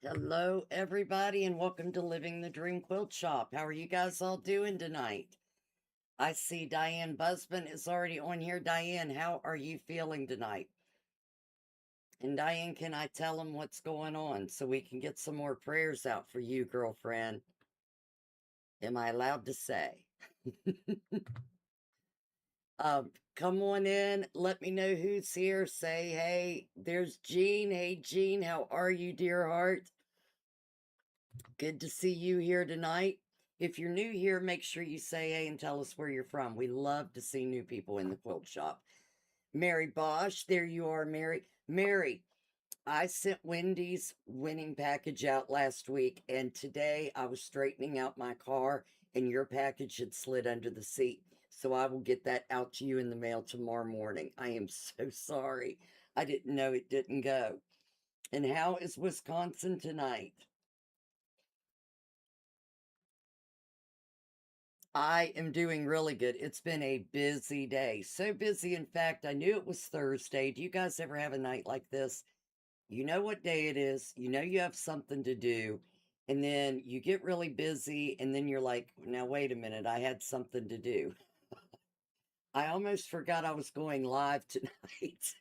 Hello, everybody, and welcome to Living the Dream Quilt Shop. How are you guys all doing tonight? I see Diane Busman is already on here. Diane, how are you feeling tonight? And Diane, can I tell them what's going on so we can get some more prayers out for you, girlfriend? Am I allowed to say? Come on in. Let me know who's here. Say, hey, there's Jean. Hey, Jean, how are you, dear heart? Good to see you here tonight. If you're new here, make sure you say hey and tell us where you're from. We love to see new people in the quilt shop. Mary Bosch, there you are, Mary. Mary, I sent Wendy's winning package out last week, and today I was straightening out my car, and your package had slid under the seat. So I will get that out to you in the mail tomorrow morning. I am so sorry. I didn't know it didn't go. And how is Wisconsin tonight? I am doing really good. It's been a busy day. So busy, in fact, I knew it was Thursday. Do you guys ever have a night like this? You know what day it is, you know you have something to do, and then you get really busy, and then you're like, now wait a minute, I had something to do. I almost forgot I was going live tonight.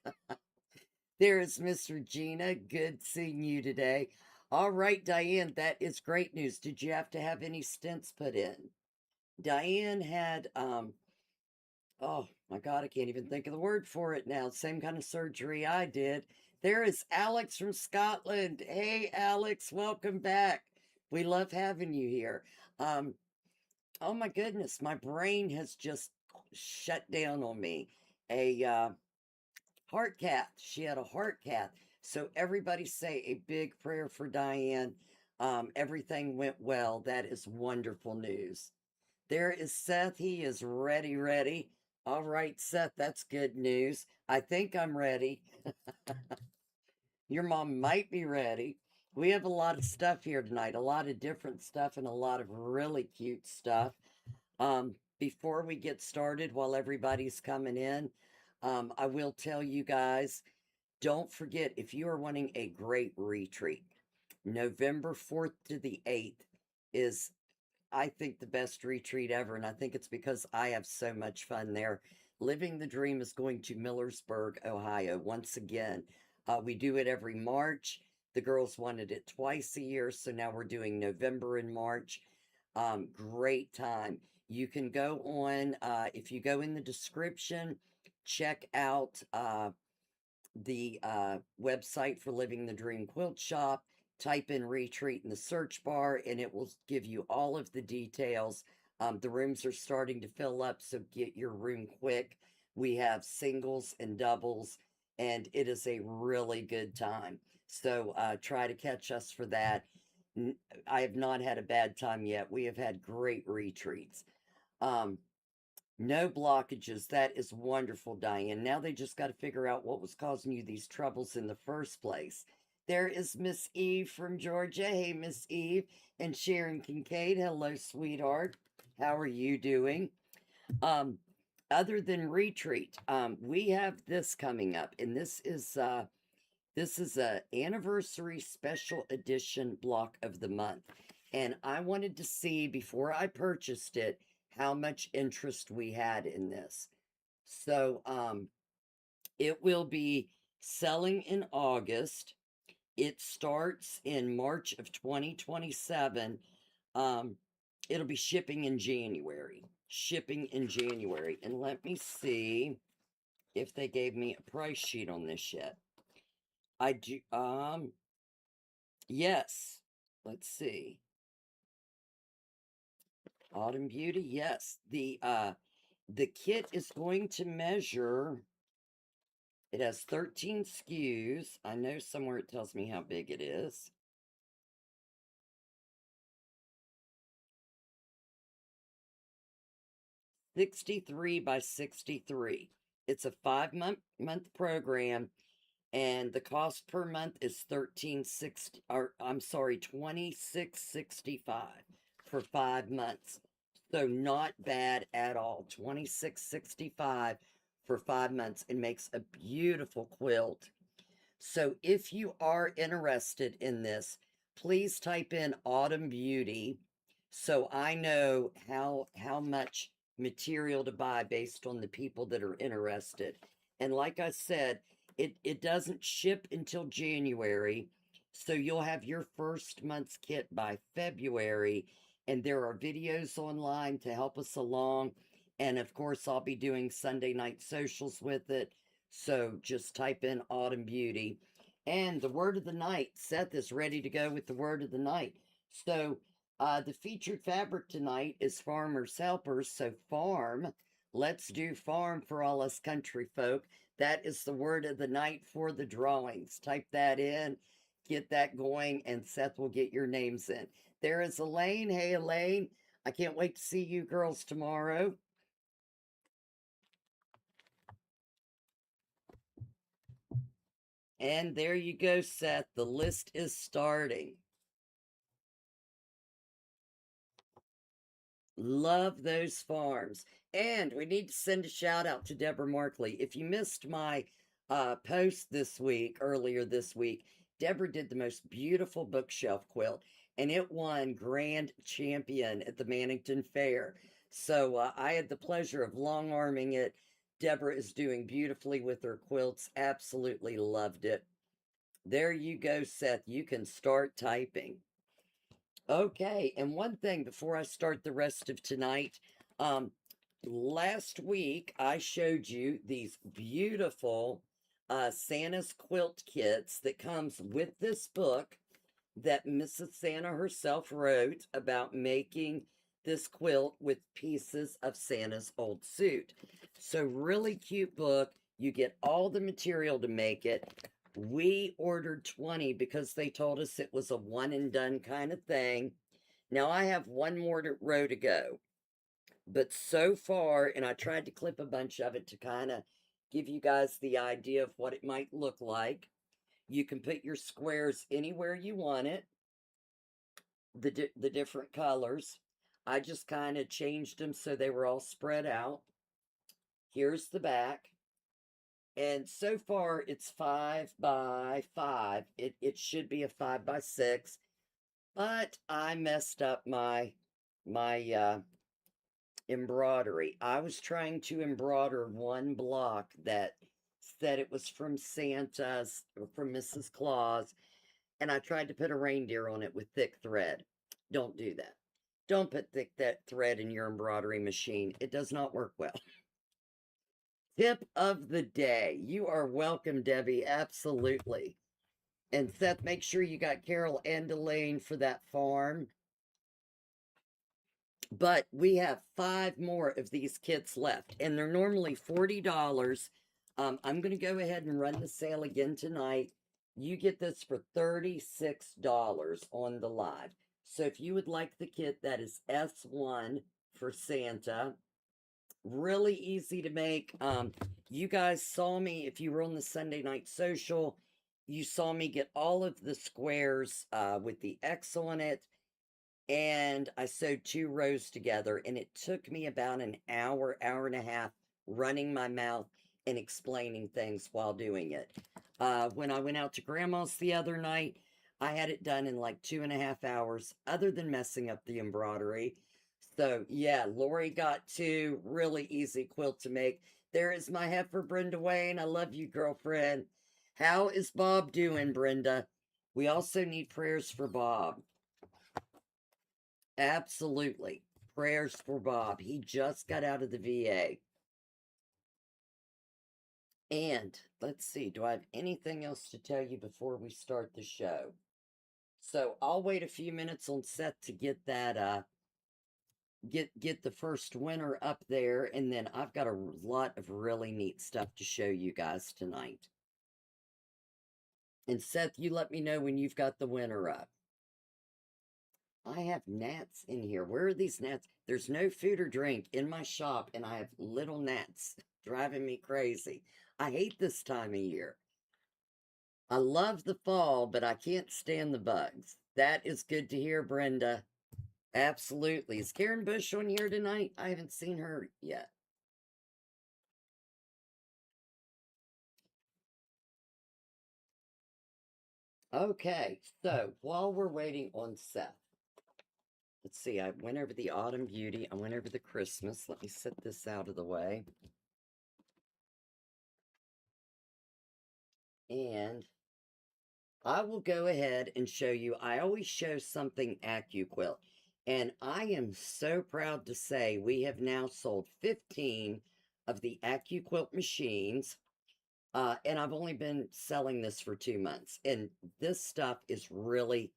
There is Miss Regina. Good seeing you today. All right, Diane, that is great news. Did you have to have any stents put in? Diane had oh my God, I can't even think of the word for it now. Same kind of surgery I did. There is Alex from Scotland. Hey, Alex, welcome back. We love having you here. Um, oh my goodness, my brain has just shut down on me. A heart cath. She had a heart cath. So everybody say a big prayer for Diane. Everything went well. That is wonderful news. There is Seth. He is ready, ready. All right, Seth, that's good news. I think I'm ready. Your mom might be ready. We have a lot of stuff here tonight, a lot of different stuff, and a lot of really cute stuff. Before we get started, while everybody's coming in, I will tell you guys, don't forget if you are wanting a great retreat, November 4th to the 8th is, I think, the best retreat ever, and I think it's because I have so much fun there. Living the Dream is going to Millersburg, Ohio, once again. We do it every March. The girls wanted it twice a year, so now we're doing November and March. Great time. You can go on, if you go in the description, check out the website for Living the Dream Quilt Shop, type in retreat in the search bar, and it will give you all of the details. The rooms are starting to fill up, so get your room quick. We have singles and doubles, and it is a really good time. So try to catch us for that. I have not had a bad time yet. We have had great retreats. Um, no blockages. That is wonderful, Diane. Now they just got to figure out what was causing you these troubles in the first place. There is Miss Eve from Georgia. Hey, Miss Eve. And Sharon Kincaid. Hello, sweetheart. How are you doing? Um, Other than retreat, we have this coming up, and this is a anniversary special edition block of the month. And I wanted to see before I purchased it how much interest we had in this. So it will be selling in August. It starts in March of 2027. Um, it'll be shipping in January. Shipping in January. And let me see if they gave me a price sheet on this yet. I do yes. Let's see. Autumn Beauty, yes. The kit is going to measure, it has 13 SKUs. I know somewhere it tells me how big it is. 63 by 63. It's a 5-month program, and the cost per month is 1360, or I'm sorry, 2665 for 5 months. So not bad at all. 2665 for 5 months. It makes a beautiful quilt. So if you are interested in this, please type in Autumn Beauty so I know how much material to buy based on the people that are interested. And like I said, it doesn't ship until January, so you'll have your first month's kit by February, and there are videos online to help us along. And of course, I'll be doing Sunday night socials with it. So just type in Autumn Beauty. And the word of the night, Seth is ready to go with the word of the night. So the featured fabric tonight is Farmer's Helpers. So farm, let's do farm for all us country folk. That is the word of the night for the drawings. Type that in, get that going, and Seth will get your names in. There is Elaine. Hey, Elaine. I can't wait to see you girls tomorrow. And there you go, Seth. The list is starting. Love those farms. And we need to send a shout out to Deborah Markley. If you missed my post this week, earlier this week, Deborah did the most beautiful bookshelf quilt, and it won grand champion at the Mannington Fair. So I had the pleasure of long arming it. Deborah is doing beautifully with her quilts. Absolutely loved it. There you go, Seth. You can start typing. Okay, and one thing before I start the rest of tonight, um, last week I showed you these beautiful Santa's quilt kits that comes with this book that Mrs. Santa herself wrote about making this quilt with pieces of Santa's old suit. So really cute book. You get all the material to make it. We ordered 20 because they told us it was a one and done kind of thing. Now I have one more row to go. But so far, and I tried to clip a bunch of it to kind of give you guys the idea of what it might look like. You can put your squares anywhere you want it, the different colors. I just kind of changed them so they were all spread out. Here's the back. And so far it's 5 by 5. It should be a 5 by 6, but I messed up my embroidery. I was trying to embroider one block that said it was from Santa's or from Mrs. Claus, and I tried to put a reindeer on it with thick thread. Don't do that. Don't put thick that thread in your embroidery machine. It does not work well. Tip of the day. You are welcome, Debbie. Absolutely. And Seth, make sure you got Carol and Elaine for that farm. But we have 5 more of these kits left, and they're normally $40. I'm going to go ahead and run the sale again tonight. You get this for $36 on the live. So if you would like the kit, that is S1 for Santa. Really easy to make. You guys saw me, if you were on the Sunday night social, you saw me get all of the squares with the X on it, and I sewed 2 rows together, and it took me about an hour, hour and a half running my mouth and explaining things while doing it. When I went out to Grandma's the other night, I had it done in like 2.5 hours, other than messing up the embroidery. So yeah, Lori got 2 really easy quilt to make. There is my heifer, Brenda Wayne. I love you, girlfriend. How is Bob doing, Brenda? We also need prayers for Bob. Absolutely. Prayers for Bob. He just got out of the VA. And let's see, do I have anything else to tell you before we start the show? So I'll wait a few minutes on set to get that get the first winner up there, and then I've got a lot of really neat stuff to show you guys tonight. And Seth, you let me know when you've got the winner up. I have gnats in here. Where are these gnats? There's no food or drink in my shop, and I have little gnats driving me crazy. I hate this time of year. I love the fall, but I can't stand the bugs. That is good to hear, Brenda. Absolutely. Is Karen Bush on here tonight? I haven't seen her yet. Okay, so while we're waiting on Seth, let's see, I went over the Autumn Beauty, I went over the Christmas. Let me set this out of the way. And I will go ahead and show you. I always show something Acuquilt. And I am so proud to say we have now sold 15 of the Acuquilt machines. And I've only been selling this for 2 months. And this stuff is really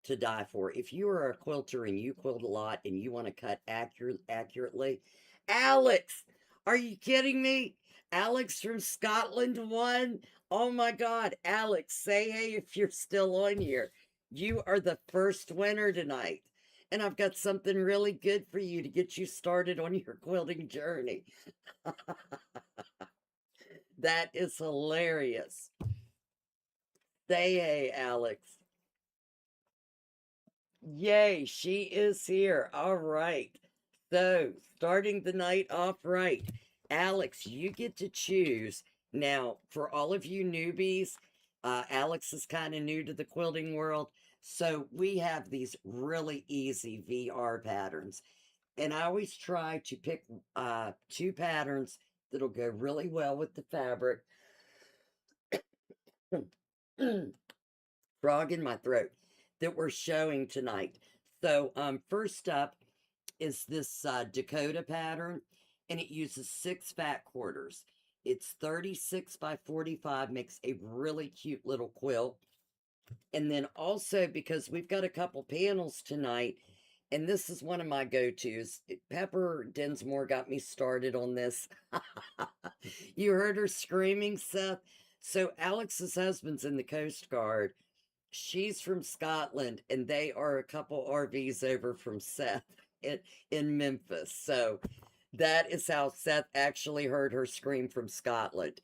to die for. If you are a quilter and you quilt a lot and you want to cut accurately, Alex, are you kidding me? Alex from Scotland won. Oh my God, Alex, say hey if you're still on here. You are the first winner tonight. And I've got something really good for you to get you started on your quilting journey. That is hilarious. Say hey, Alex. Yay, she is here. All right. So, starting the night off right. Alex, you get to choose. Now, for all of you newbies, Alex is kind of new to the quilting world. So, we have these really easy VR patterns. And I always try to pick two patterns that'll go really well with the fabric. Frog in my throat that we're showing tonight. So, first up is this Dakota pattern, and it uses 6 fat quarters. It's 36 by 45, makes a really cute little quilt. And then also, because we've got a couple panels tonight, and this is one of my go-tos. Pepper Dinsmore got me started on this. You heard her screaming, Seth. So Alex's husband's in the Coast Guard. She's from Scotland, and they are a couple RVs over from Seth in Memphis. So that is how Seth actually heard her scream from Scotland.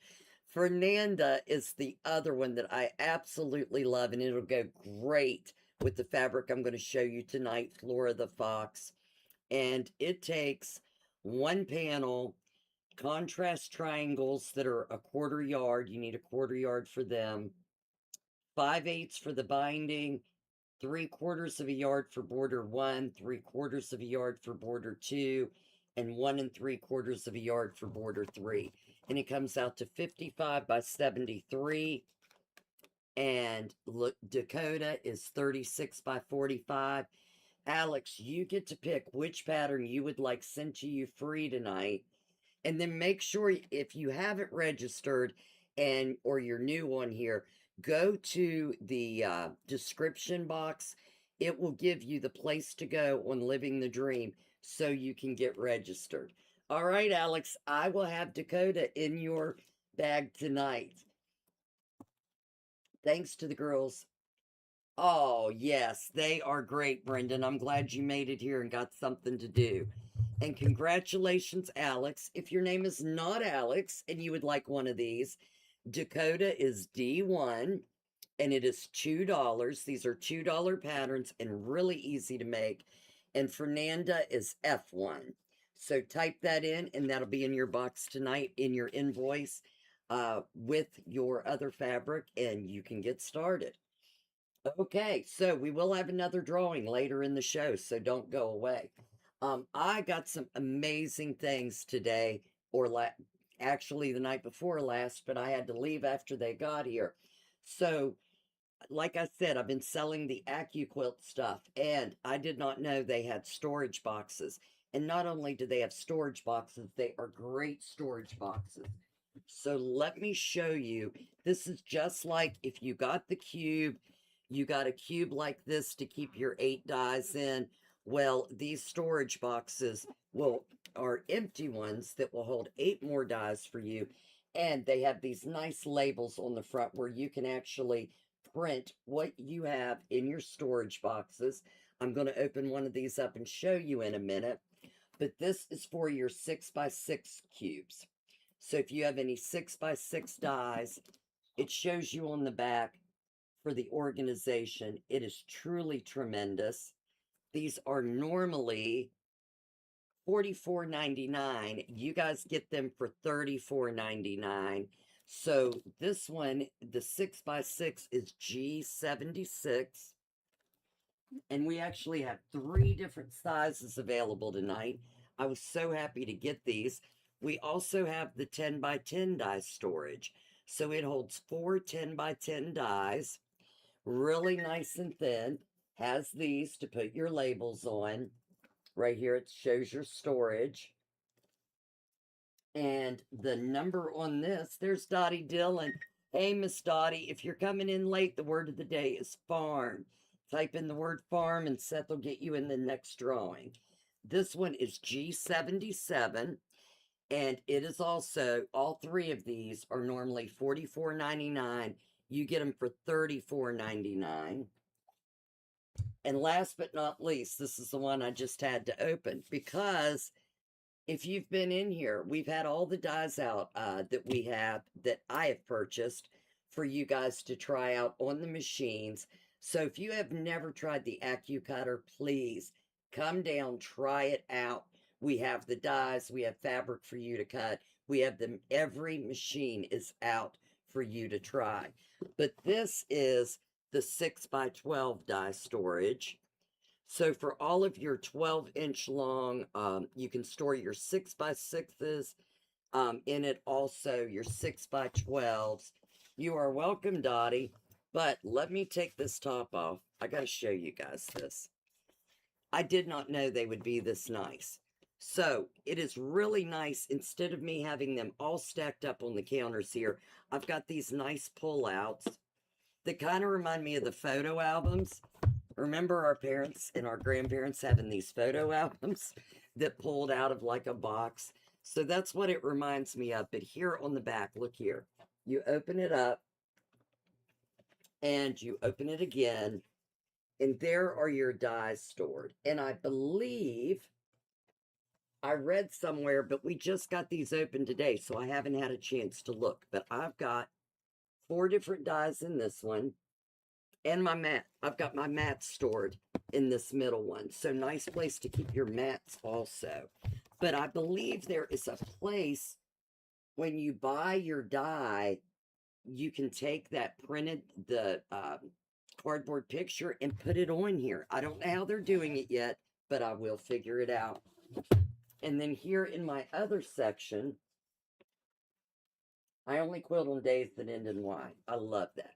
Fernanda is the other one that I absolutely love, and it'll go great with the fabric I'm going to show you tonight, Flora the Fox. And it takes one panel, contrast triangles that are a quarter yard. You need a quarter yard for them. 5/8 for the binding, 3/4 of a yard for border one, 3/4 of a yard for border two, and 1 3/4 of a yard for border three. And it comes out to 55 by 73. And look, Dakota is 36 by 45. Alex, you get to pick which pattern you would like sent to you free tonight. And then make sure if you haven't registered and or you're new on here, go to the description box. It will give you the place to go on Living the Dream so you can get registered. All right, Alex, I will have Dakota in your bag tonight. Thanks to the girls. Oh, yes, they are great, Brendan. I'm glad you made it here and got something to do. And congratulations, Alex. If your name is not Alex and you would like one of these, Dakota is D1 and it is $2. These are $2 patterns and really easy to make. And Fernanda is F1. So type that in and that'll be in your box tonight in your invoice with your other fabric and you can get started. Okay, so we will have another drawing later in the show, so don't go away. I got some amazing things today, or actually the night before last, but I had to leave after they got here. So, like I said, I've been selling the Acuquilt stuff, and I did not know they had storage boxes. And not only do they have storage boxes, they are great storage boxes. So let me show you. This is just like if you got the cube, you got a cube like this to keep your 8 dies in. Well, these storage boxes will are empty ones that will hold 8 more dies for you. And they have these nice labels on the front where you can actually print what you have in your storage boxes. I'm going to open one of these up and show you in a minute. But this is for your 6x6 cubes. So if you have any 6x6 dies, it shows you on the back for the organization. It is truly tremendous. These are normally $44.99. You guys get them for $34.99. So this one, the 6x6 is G76. And we actually have 3 different sizes available tonight. I was so happy to get these. We also have the 10x10 die storage. So it holds 4 10x10 dies, really nice and thin. Has these to put your labels on. Right here, it shows your storage. And the number on this, there's Dottie Dillon. Hey, Miss Dottie, if you're coming in late, the word of the day is farm. Type in the word farm and Seth will get you in the next drawing. This one is G77, and it is also, all 3 of these are normally $44.99. You get them for $34.99. And last but not least, this is the one I just had to open because if you've been in here, we've had all the dies out that we have that I have purchased for you guys to try out on the machines. So if you have never tried the Acucutter, please come down, try it out. We have the dies, we have fabric for you to cut. We have them, every machine is out for you to try. But this is the 6x12 die storage. So for all of your 12-inch long, you can store your 6x6s in it, also your 6x12s. You are welcome, Dottie. But let me take this top off. I got to show you guys this. I did not know they would be this nice. So it is really nice. Instead of me having them all stacked up on the counters here, I've got these nice pull-outs that kind of remind me of the photo albums. Remember our parents and our grandparents having these photo albums that pulled out of like a box? So that's what it reminds me of. But here on the back, look here. You open it up and you open it again, and there are your dies stored. And I believe I read somewhere, but we just got these open today, so I haven't had a chance to look. But I've got 4 different dies in this one. And my mat. I've got my mats stored in this middle one. So nice place to keep your mats also. But I believe there is a place when you buy your die, you can take that printed, the cardboard picture and put it on here. I don't know how they're doing it yet, but I will figure it out. And then here in my other section, I only quilt on days that end in Y. I love that.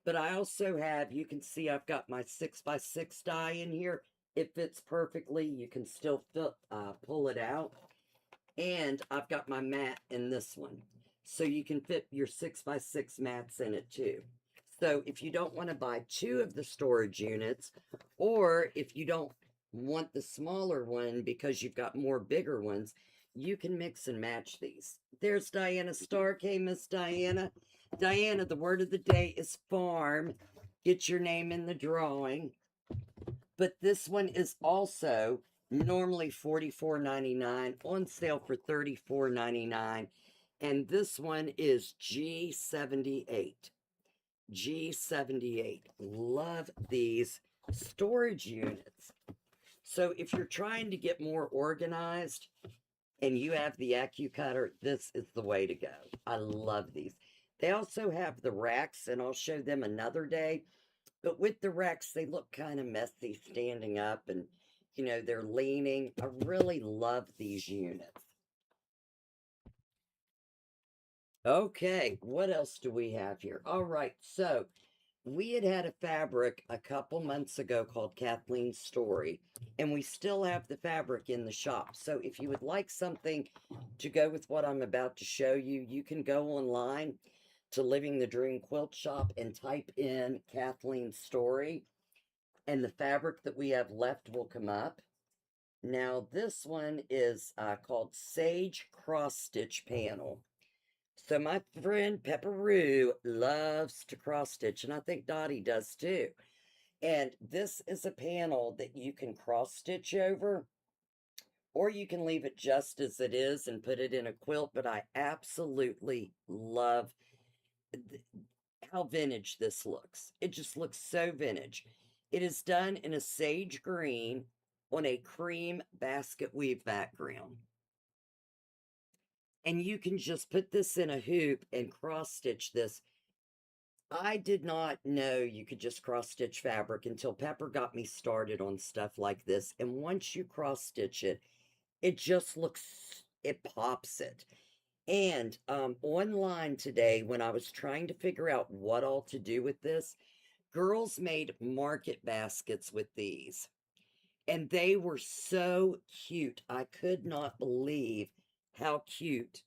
But I also have, you can see I've got my 6x6 die in here. It fits perfectly. You can still pull it out. And I've got my mat in this one. So you can fit your 6x6 mats in it too. So if you don't want to buy 2 of the storage units, or if you don't want the smaller one because you've got more bigger ones, you can mix and match these. There's Diana Stark. Hey, Miss Diana. Diana, the word of the day is farm. Get your name in the drawing. But this one is also normally $44.99, on sale for $34.99. And this one is G78. G78. Love these storage units. So if you're trying to get more organized and you have the Acucutter, this is the way to go. I love these. They also have the racks, and I'll show them another day. But with the racks, they look kind of messy standing up, and, you know, they're leaning. I really love these units. Okay, what else do we have here? All right, so we had a fabric a couple months ago called Kathleen's Story, and we still have the fabric in the shop. So if you would like something to go with what I'm about to show you, you can go online to Living the Dream Quilt Shop and type in Kathleen's Story, and the fabric that we have left will come up. Now, this one is called Sage Cross Stitch Panel. So my friend Pepperoo loves to cross stitch, and I think Dottie does too. And this is a panel that you can cross stitch over, or you can leave it just as it is and put it in a quilt. But I absolutely love how vintage this looks. It just looks so vintage. It is done in a sage green on a cream basket weave background. And you can just put this in a hoop and cross stitch this. I did not know you could just cross stitch fabric until Pepper got me started on stuff like this. And once you cross stitch it, it just looks, it pops it. And online today, when I was trying to figure out what all to do with this, girls made market baskets with these. And they were so cute. I could not believe how cute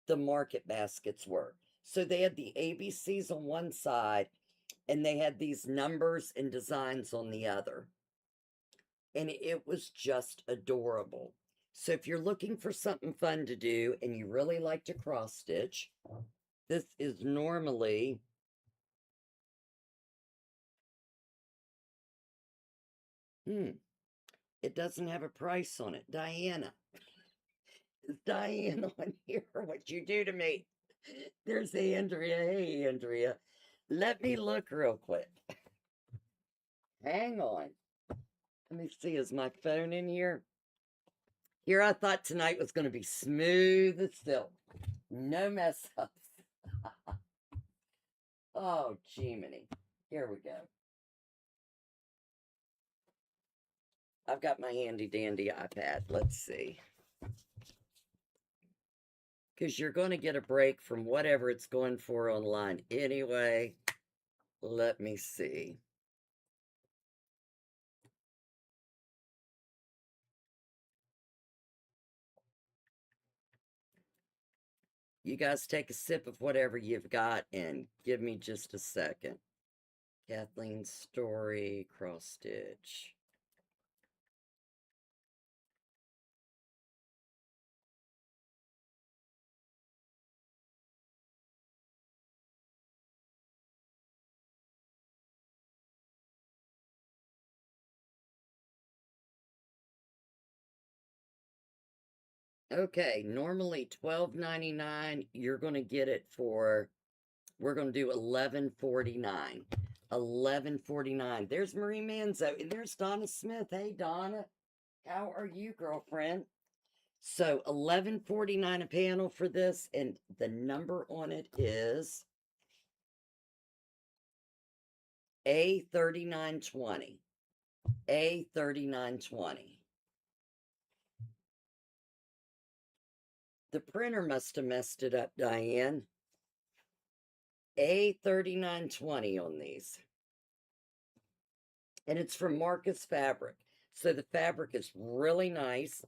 the market baskets were. So they had the ABCs on one side and they had these numbers and designs on the other. And it was just adorable. So if you're looking for something fun to do and you really like to cross stitch, this is normally it doesn't have a price on it. Diana. Is Diane on here? What you do to me? There's Andrea. Hey Andrea. Let me look real quick. Hang on. Let me see, is my phone in here? Here, I thought tonight was going to be smooth as silk. No mess ups. Oh, Jiminy. Here we go. I've got my handy dandy iPad. Let's see. Because you're going to get a break from whatever it's going for online anyway. Let me see. You guys take a sip of whatever you've got and give me just a second. Kathleen's story, cross stitch. Okay, normally $12.99. You're going to get it for, we're going to do $11.49. $11.49. There's Marie Manzo and there's Donna Smith. Hey Donna, how are you, girlfriend? So $11.49 a panel for this, and the number on it is A3920. A3920. The printer must have messed it up, Diane. A3920 on these. And it's from Marcus Fabric. So the fabric is really nice.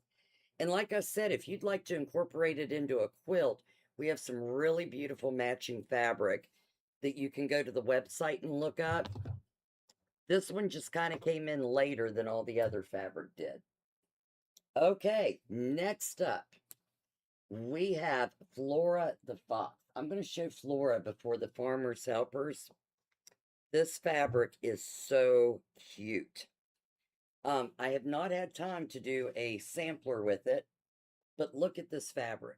And like I said, if you'd like to incorporate it into a quilt, we have some really beautiful matching fabric that you can go to the website and look up. This one just kind of came in later than all the other fabric did. Okay, next up, we have Flora the Fox. I'm going to show Flora before the Farmer's Helpers. This fabric is so cute. I have not had time to do a sampler with it, but look at this fabric.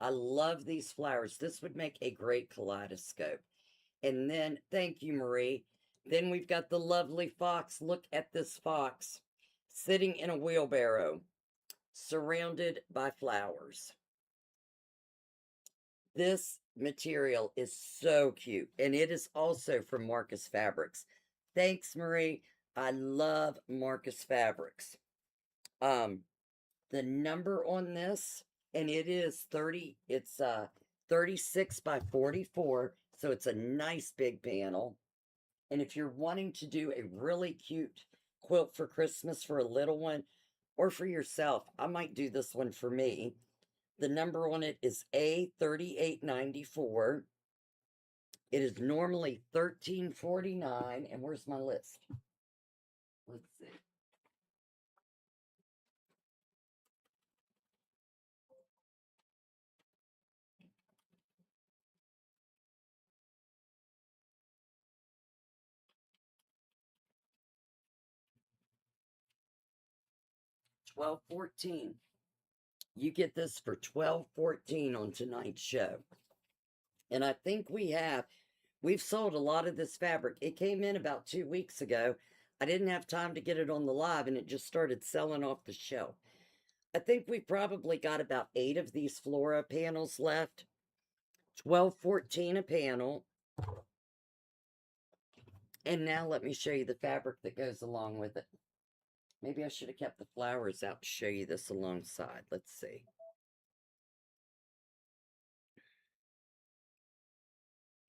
I love these flowers. This would make a great kaleidoscope. And then, thank you, Marie. Then we've got the lovely fox. Look at this fox sitting in a wheelbarrow, surrounded by flowers. This material is so cute, and it is also from Marcus Fabrics. Thanks, Marie. I love Marcus Fabrics. The number on this, and it is 30, it's 36 by 44, so it's a nice big panel. And if you're wanting to do a really cute quilt for Christmas for a little one or for yourself, I might do this one for me. The number on it is A3894. It is normally $13.49. And where's my list? Let's see. $12.14. You get this for $12.14 on tonight's show. And I think we've sold a lot of this fabric. It came in about 2 weeks ago. I didn't have time to get it on the live and it just started selling off the shelf. I think we probably got about 8 of these Flora panels left. 12.14 a panel. And now let me show you the fabric that goes along with it. Maybe I should have kept the flowers out to show you this alongside. Let's see.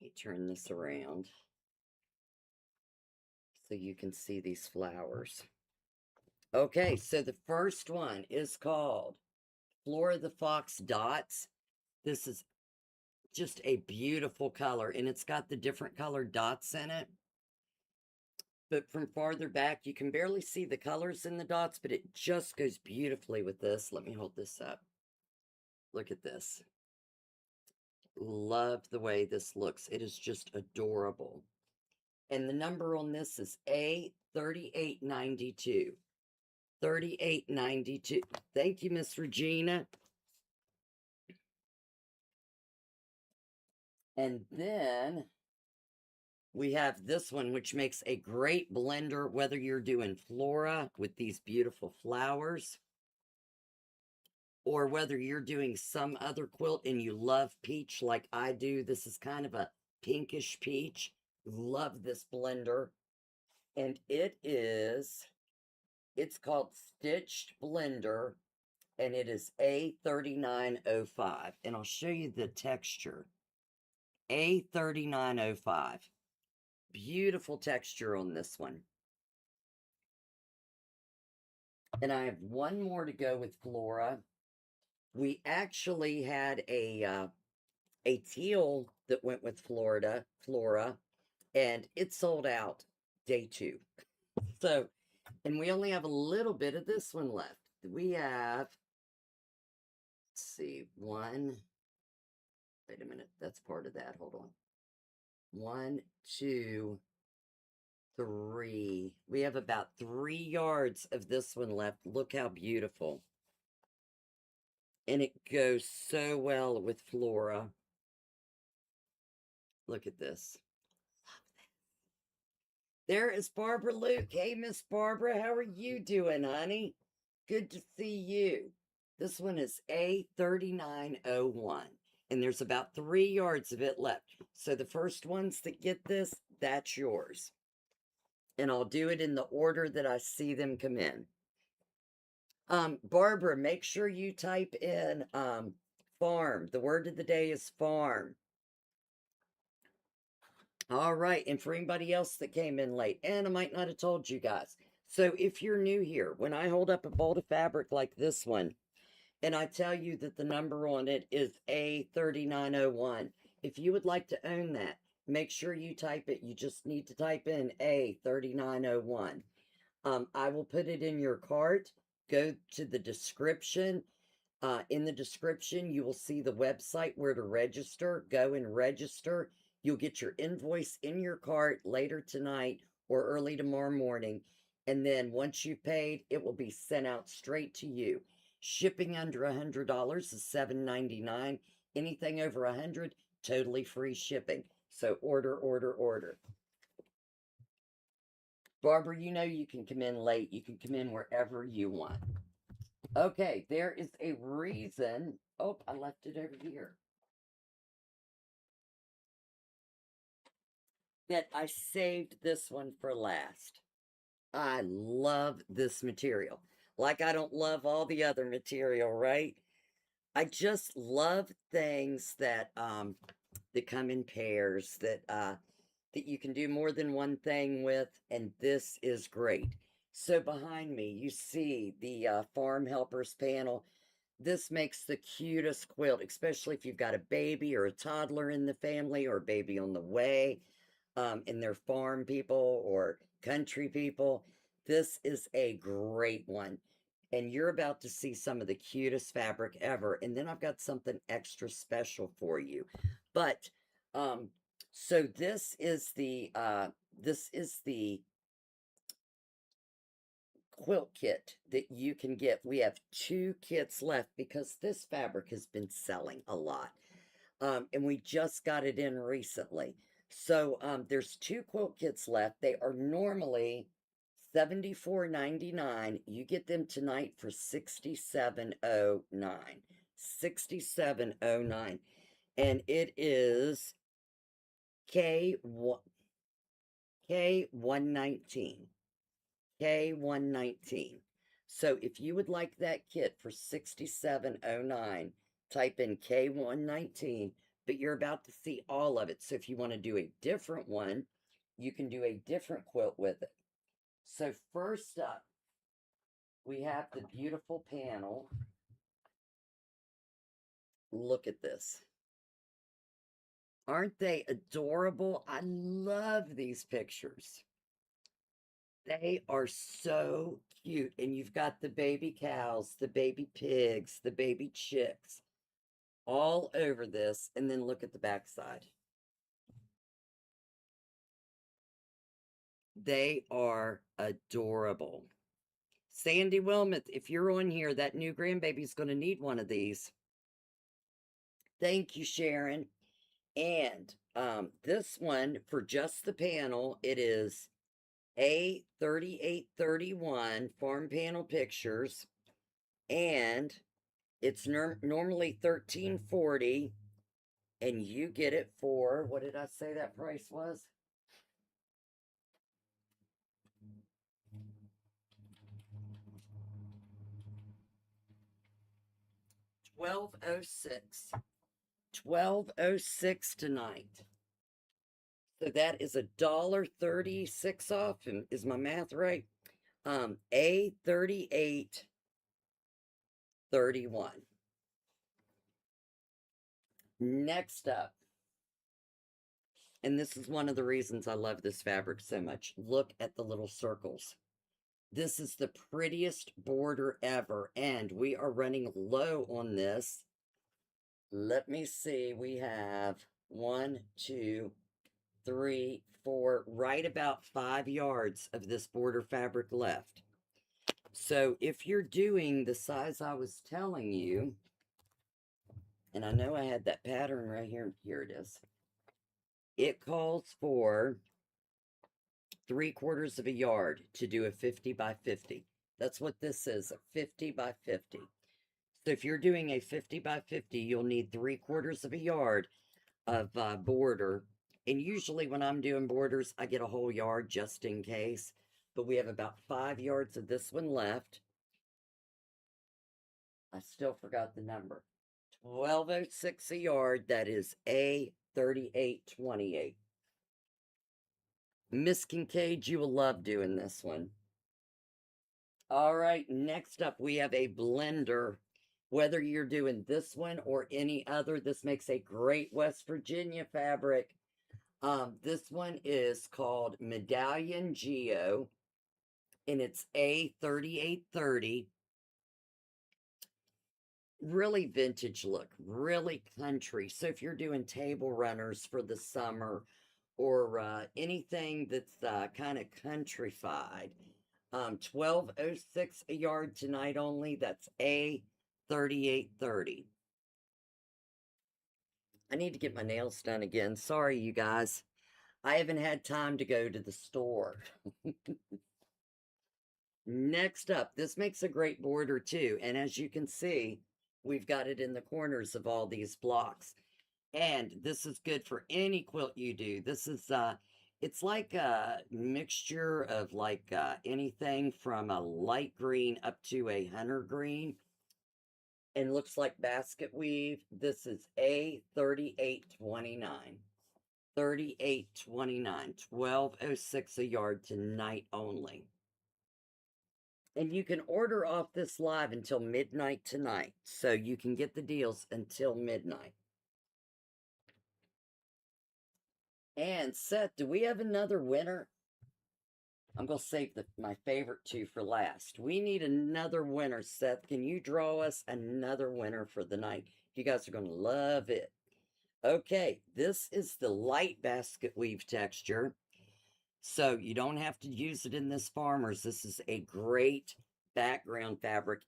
Let me turn this around so you can see these flowers. Okay, so the first one is called Flora the Fox Dots. This is just a beautiful color, and it's got the different colored dots in it. But from farther back, you can barely see the colors in the dots, but it just goes beautifully with this. Let me hold this up. Look at this. Love the way this looks. It is just adorable. And the number on this is A3892. 3892. Thank you, Miss Regina. And then we have this one, which makes a great blender, whether you're doing Flora with these beautiful flowers, or whether you're doing some other quilt and you love peach like I do. This is kind of a pinkish peach. Love this blender. And it's called Stitched Blender, and it is A3905. And I'll show you the texture. A3905. Beautiful texture on this one. And I have one more to go with Flora. We actually had a teal that went with Flora, and it sold out day 2. So, and we only have a little bit of this one left. We have, let's see, one, wait a minute, that's part of that, hold on. 1, 2, 3. We have about 3 yards of this one left. Look how beautiful. And it goes so well with Flora. Look at this. There is Barbara Luke. Hey, Miss Barbara, how are you doing, honey? Good to see you. This one is A3901, and there's about 3 yards of it left. So the first ones that get this, that's yours. And I'll do it in the order that I see them come in. Barbara, make sure you type in farm. The word of the day is farm. All right, and for anybody else that came in late, and I might not have told you guys. So if you're new here, when I hold up a bolt of fabric like this one, and I tell you that the number on it is A3901, if you would like to own that, make sure you type it. You just need to type in A3901. I will put it in your cart. Go to the description. In the description, you will see the website where to register. Go and register. You'll get your invoice in your cart later tonight or early tomorrow morning. And then once you've paid, it will be sent out straight to you. Shipping under $100 is $7.99. Anything over $100, totally free shipping. So order, order, order. Barbara, you know you can come in late. You can come in wherever you want. Okay, there is a reason. Oh, I left it over here. That I saved this one for last. I love this material. Like I don't love all the other material, right? I just love things that that come in pairs, that you can do more than one thing with, and this is great. So behind me, you see the Farm Helpers panel. This makes the cutest quilt, especially if you've got a baby or a toddler in the family or a baby on the way, and they're farm people or country people. This is a great one. And you're about to see some of the cutest fabric ever. And then I've got something extra special for you. But so this is the quilt kit that you can get. We have 2 kits left because this fabric has been selling a lot. And we just got it in recently. So there's 2 quilt kits left. They are normally $74.99. You get them tonight for 67.09. 67.09. And it is K1 K119. K119. So if you would like that kit for 67.09, type in K119, but you're about to see all of it. So if you want to do a different one, you can do a different quilt with it. So first up, we have the beautiful panel. Look at this. Aren't they adorable? I love these pictures. They are so cute. And you've got the baby cows, the baby pigs, the baby chicks all over this. And then look at the backside. They are adorable. Sandy Wilmoth, if you're on here, that new grandbaby's going to need one of these. Thank you, Sharon. And this one, for just the panel, it is A3831 Farm Panel Pictures. And it's normally $13.40. And you get it for, what did I say that price was? $12.06. $12.06 tonight. So that is $1.36 off. And is my math right? A3831. Next up, and this is one of the reasons I love this fabric so much. Look at the little circles. This is the prettiest border ever, and we are running low on this. Let me see. We have 1, 2, 3, 4, right about 5 yards of this border fabric left. So if you're doing the size I was telling you, and I know I had that pattern right here. Here it is. It calls for 3/4 of a yard to do a 50 by 50. That's what this is, a 50 by 50. So if you're doing a 50 by 50, you'll need 3/4 of a yard of border. And usually when I'm doing borders, I get a whole yard just in case. But we have about 5 yards of this one left. I still forgot the number. 12.06 a yard. That is A3828. Miss Kincaid, you will love doing this one. All right, next up we have a blender. Whether you're doing this one or any other, this makes a great West Virginia fabric. This one is called Medallion Geo, and it's A3830. Really vintage look, really country. So if you're doing table runners for the summer or anything that's kind of countrified, 12.06 a yard tonight only. That's A3830. I need to get my nails done again. Sorry, you guys. I haven't had time to go to the store. Next up, this makes a great border too. And as you can see, we've got it in the corners of all these blocks. And this is good for any quilt you do. This is, it's like a mixture of like anything from a light green up to a hunter green. And looks like basket weave. This is A3829. 3829. 12.06 a yard tonight only. And you can order off this live until midnight tonight. So you can get the deals until midnight. And Seth, do we have another winner? I'm going to save my favorite two for last. We need another winner, Seth. Can you draw us another winner for the night? You guys are going to love it. Okay, this is the light basket weave texture. So you don't have to use it in this farmer's. This is a great background fabric.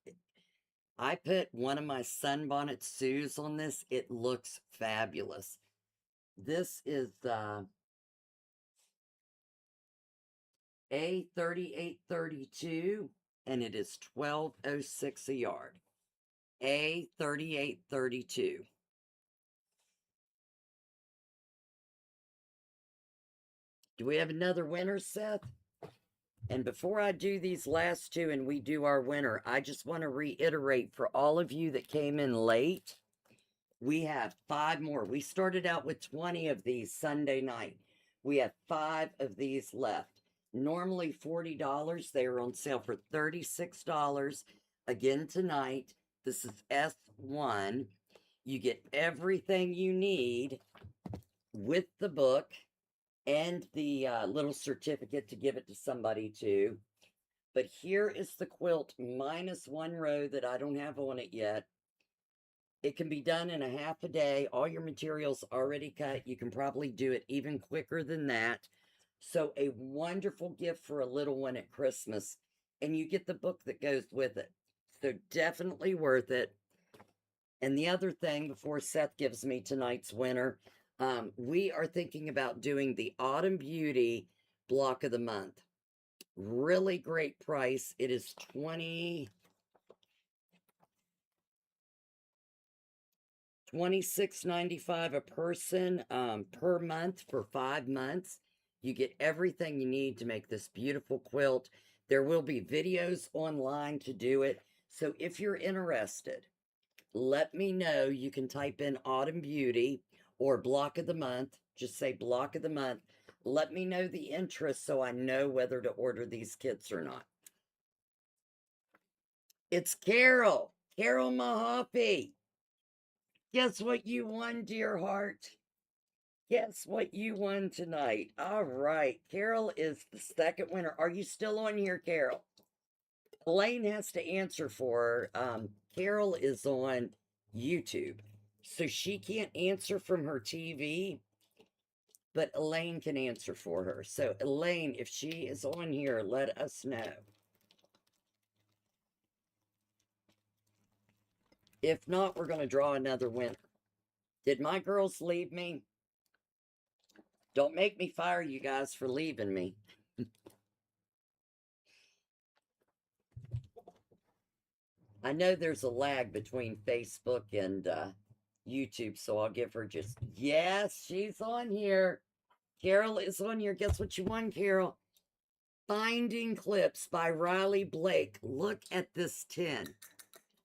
I put one of my sunbonnet Sues on this. It looks fabulous. This is A3832, and it is 1206 a yard. A3832. Do we have another winner, Seth? And before I do these last two and we do our winner, I just want to reiterate for all of you that came in late, we have 5 more. We started out with 20 of these Sunday night. We have 5 of these left. Normally $40. They are on sale for $36 again tonight. This is S1. You get everything you need with the book and the little certificate to give it to somebody too. But here is the quilt minus 1 row that I don't have on it yet. It can be done in a half a day. All your materials already cut. You can probably do it even quicker than that. So a wonderful gift for a little one at Christmas. And you get the book that goes with it. So definitely worth it. And the other thing, before Seth gives me tonight's winner, we are thinking about doing the Autumn Beauty block of the month. Really great price. It is $26.95 a person per month for 5 months. You get everything you need to make this beautiful quilt. There will be videos online to do it. So if you're interested, let me know. You can type in Autumn Beauty or block of the month. Just say block of the month. Let me know the interest so I know whether to order these kits or not. It's Carol. Carol Mahaffey. Guess what you won, dear heart? Guess what you won tonight? All right. Carol is the second winner. Are you still on here, Carol? Elaine has to answer for her. Carol is on YouTube, so she can't answer from her TV, but Elaine can answer for her. So, Elaine, if she is on here, let us know. If not, we're going to draw another winner. Did my girls leave me? Don't make me fire you guys for leaving me. I know there's a lag between Facebook and YouTube, so I'll give her just, yes, she's on here. Carol is on here. Guess what you won, Carol? Binding Clips by Riley Blake. Look at this tin.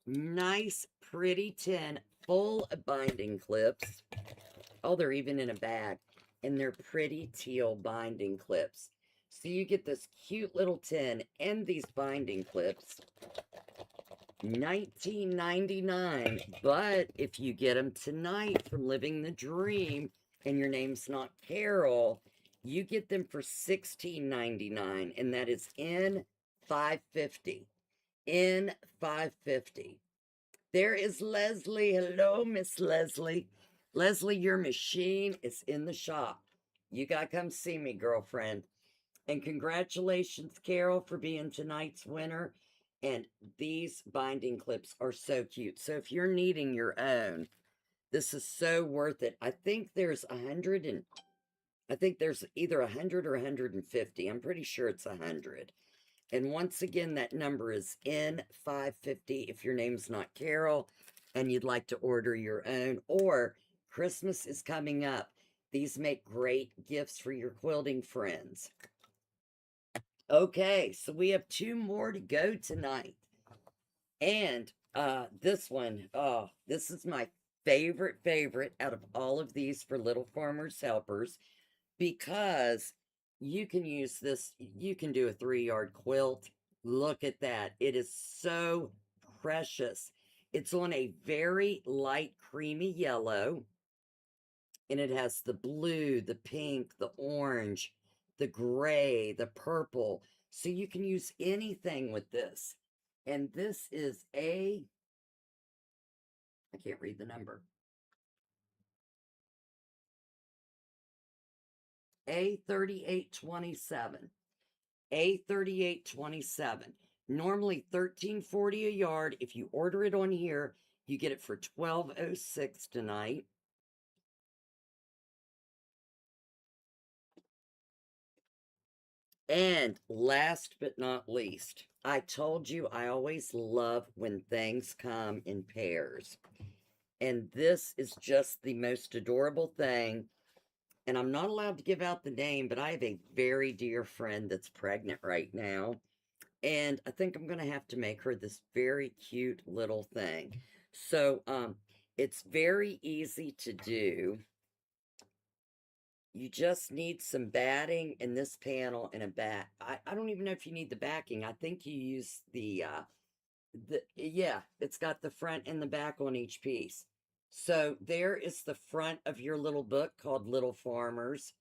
Nice, pretty tin full of binding clips. Oh, they're even in a bag. And they're pretty teal binding clips. So you get this cute little tin and these binding clips. $19.99. But if you get them tonight from Living the Dream and your name's not Carol, you get them for $16.99, and that is in 550. In 550. There is Leslie. Hello, Miss Leslie. Leslie, your machine is in the shop. You gotta come see me, girlfriend. And congratulations, Carol, for being tonight's winner. And these binding clips are so cute. So if you're needing your own, this is so worth it. I think there's I think there's either 100 or 150. I'm pretty sure it's 100. And once again, that number is in 550 if your name's not Carol and you'd like to order your own, or Christmas is coming up. These make great gifts for your quilting friends. Okay, so we have 2 more to go tonight. And this one, oh, this is my favorite out of all of these for Little Farmers Helpers, because you can use this, you can do a 3-yard quilt. Look at that. It is so precious. It's on a very light creamy yellow, and it has the blue, the pink, the orange, the gray, the purple. So you can use anything with this. And this is I can't read the number. A3827. A3827. Normally $13.40 a yard. If you order it on here, you get it for $12.06 tonight. And last but not least, I told you I always love when things come in pairs. And this is just the most adorable thing. And I'm not allowed to give out the name, but I have a very dear friend that's pregnant right now. And I think I'm going to have to make her this very cute little thing. So, it's very easy to do. You just need some batting in this panel and a bat. I don't even know if you need the backing. I think you use yeah, it's got the front and the back on each piece. So there is the front of your little book called Little Farmers.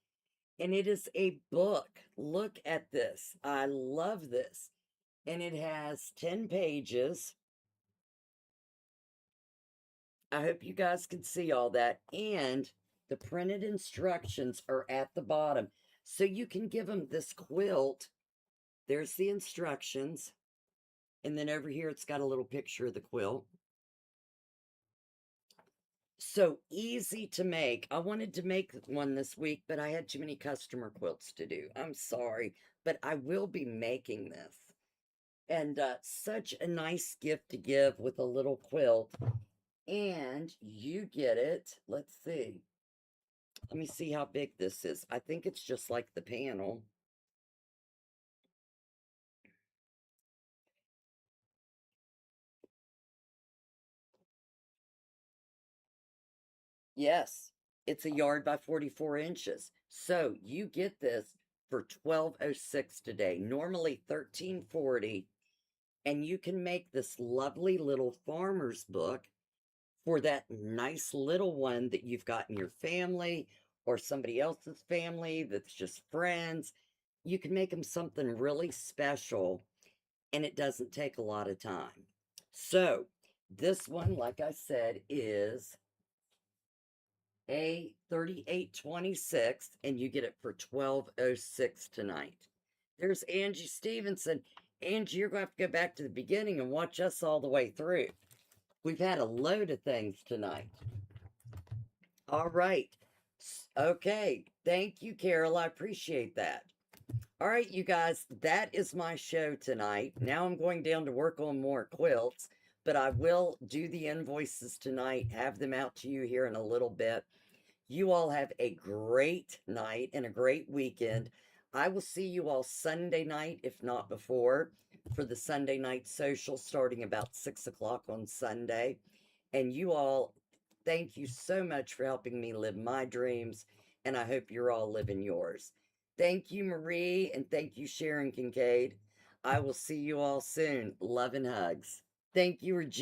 And it is a book. Look at this. I love this. And it has 10 pages. I hope you guys can see all that. And the printed instructions are at the bottom. So you can give them this quilt. There's the instructions. And then over here, it's got a little picture of the quilt. So easy to make. I wanted to make one this week, but I had too many customer quilts to do. I'm sorry, but I will be making this. And such a nice gift to give with a little quilt. And you get it. Let's see. Let me see how big this is. I think it's just like the panel. Yes, it's a yard by 44 inches. So you get this for 12.06 today. Normally 13.40, and you can make this lovely little farmer's book for that nice little one that you've got in your family or somebody else's family that's just friends. You can make them something really special, and it doesn't take a lot of time. So, this one, like I said, is a 3826, and you get it for 12.06 tonight. There's Angie Stevenson. Angie, you're going to have to go back to the beginning and watch us all the way through. We've had a load of things tonight. All right. Okay. Thank you, Carol. I appreciate that. All right, you guys, that is my show tonight. Now I'm going down to work on more quilts, but I will do the invoices tonight, have them out to you here in a little bit. You all have a great night and a great weekend. I will see you all Sunday night, if not before, for the Sunday night social starting about 6 o'clock on Sunday. And you all, thank you so much for helping me live my dreams, and I hope you're all living yours. Thank you, Marie, and thank you, Sharon Kincaid. I will see you all soon. Love and hugs. Thank you, Regina.